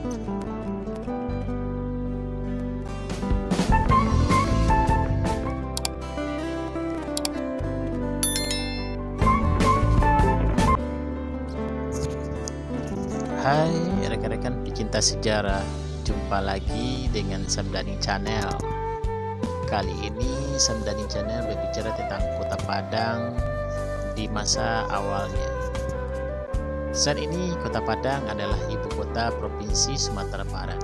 Hai rekan-rekan pecinta sejarah, jumpa lagi dengan Samdani Channel. Kali ini Samdani Channel berbicara tentang Kota Padang di masa awalnya. Saat ini Kota Padang adalah ibu kota Provinsi Sumatera Barat.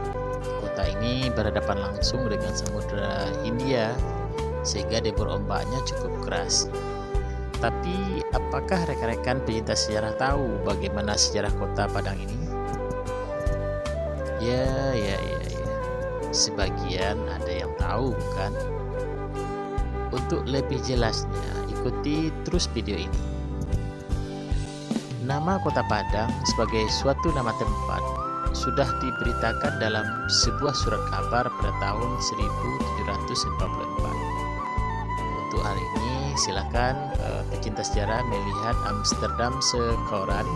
Kota ini berhadapan langsung dengan Samudra Hindia sehingga debur ombaknya cukup keras. Tapi apakah rekan-rekan pecinta sejarah tahu bagaimana sejarah Kota Padang ini? Ya. Sebagian ada yang tahu, bukan? Untuk lebih jelasnya, ikuti terus video ini. Nama Kota Padang sebagai suatu nama tempat sudah diberitakan dalam sebuah surat kabar pada tahun 1744. Untuk hari ini, silakan pecinta sejarah melihat Amsterdam Koran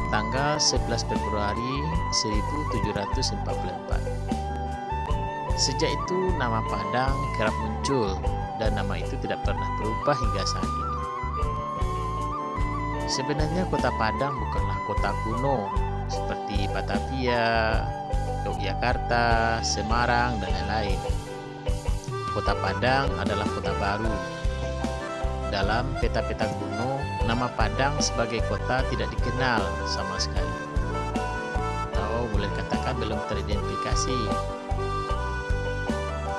tanggal 11 Februari 1744. Sejak itu nama Padang kerap muncul dan nama itu tidak pernah berubah hingga saat ini. Sebenarnya Kota Padang bukanlah kota kuno seperti Batavia, Yogyakarta, Semarang, dan lain-lain. Kota Padang adalah kota baru. Dalam peta-peta kuno, nama Padang sebagai kota tidak dikenal sama sekali, atau boleh dikatakan belum teridentifikasi.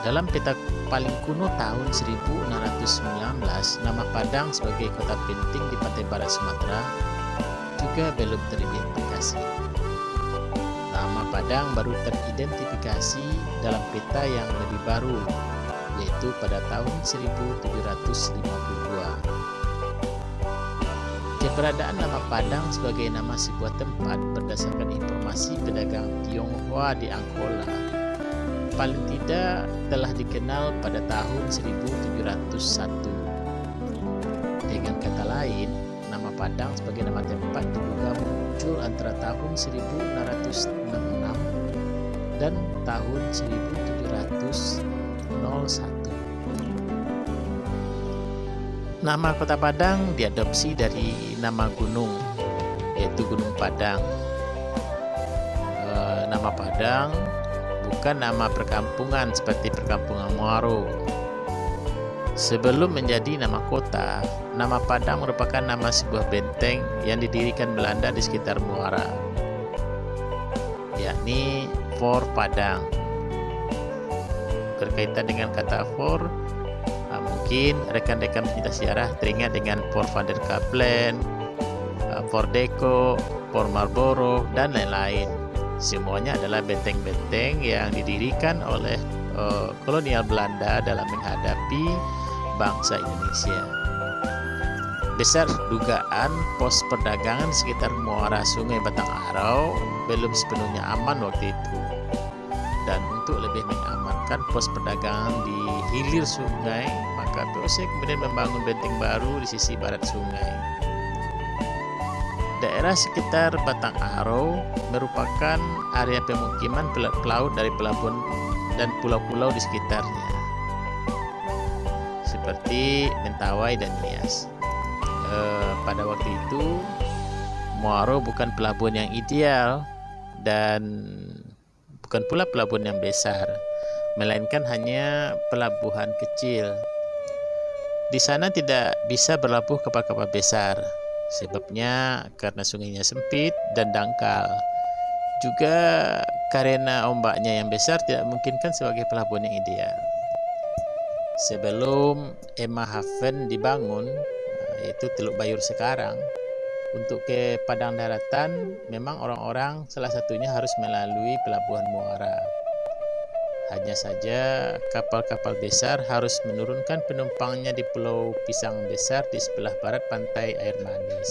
Dalam peta paling kuno tahun 1619, nama Padang sebagai kota penting di pantai barat Sumatera juga belum teridentifikasi. Nama Padang baru teridentifikasi dalam peta yang lebih baru, yaitu pada tahun 1752. Keberadaan nama Padang sebagai nama sebuah tempat berdasarkan informasi pedagang Tionghoa di Angkola paling tidak telah dikenal pada tahun 1701. Dengan kata lain, nama Padang sebagai nama tempat diduga muncul antara tahun 1666 dan tahun 1701. Nama Kota Padang diadopsi dari nama gunung, yaitu Gunung Padang. Nama Padang bukan nama perkampungan seperti Perkampungan Muaro. Sebelum menjadi nama kota, nama Padang merupakan nama sebuah benteng yang didirikan Belanda di sekitar Muara, yakni Fort Padang. Berkaitan dengan kata fort, mungkin rekan-rekan pecinta sejarah teringat dengan Fort Van der Kapellen, Fort Deco, Fort Marlborough, dan lain-lain. Semuanya adalah benteng-benteng yang didirikan oleh kolonial Belanda dalam menghadapi bangsa Indonesia. Besar dugaan pos perdagangan sekitar muara Sungai Batang Arau belum sepenuhnya aman waktu itu. Dan untuk lebih mengamankan pos perdagangan di hilir sungai, maka POC kemudian membangun benteng baru di sisi barat sungai. Daerah sekitar Batang Arau merupakan area pemukiman pelaut dari pelabuhan dan pulau-pulau di sekitarnya, seperti Mentawai dan Nias. Pada waktu itu, Muaro bukan pelabuhan yang ideal dan bukan pula pelabuhan yang besar, melainkan hanya pelabuhan kecil. Di sana tidak bisa berlabuh kapal-kapal besar, sebabnya karena sungainya sempit dan dangkal. Juga karena ombaknya yang besar tidak memungkinkan sebagai pelabuhan yang ideal. Sebelum Emmahaven dibangun, yaitu Teluk Bayur sekarang, untuk ke Padang daratan, memang orang-orang salah satunya harus melalui Pelabuhan Muara. Hanya saja kapal-kapal besar harus menurunkan penumpangnya di Pulau Pisang Besar di sebelah barat pantai Air Manis.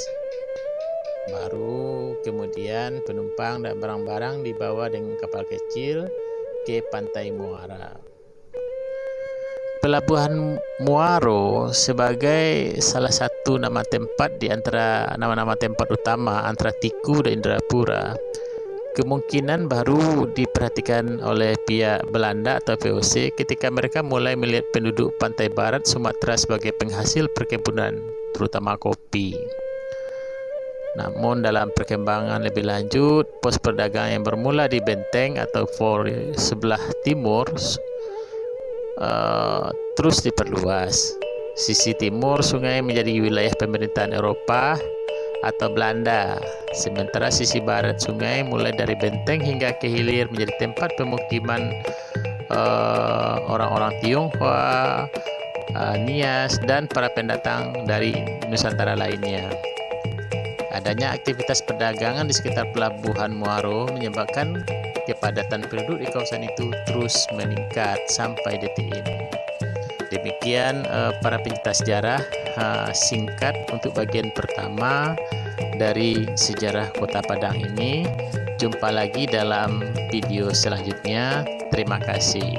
Baru kemudian penumpang dan barang-barang dibawa dengan kapal kecil ke pantai Muara. Pelabuhan Muaro sebagai salah satu nama tempat di antara nama-nama tempat utama antara Tiku dan Indrapura kemungkinan baru diperhatikan oleh pihak Belanda atau VOC ketika mereka mulai melihat penduduk pantai barat Sumatera sebagai penghasil perkebunan, terutama kopi. Namun dalam perkembangan lebih lanjut, pos perdagangan yang bermula di Benteng atau Fort sebelah timur terus diperluas. Sisi timur sungai menjadi wilayah pemerintahan Eropa atau Belanda, sementara sisi barat sungai mulai dari Benteng hingga ke hilir menjadi tempat pemukiman orang-orang Tionghoa, Nias, dan para pendatang dari Nusantara lainnya. Adanya aktivitas perdagangan di sekitar pelabuhan Muaro menyebabkan kepadatan penduduk di kawasan itu terus meningkat sampai detik ini. Demikian para pencinta sejarah singkat untuk bagian pertama dari sejarah Kota Padang ini. Jumpa lagi dalam video selanjutnya. Terima kasih.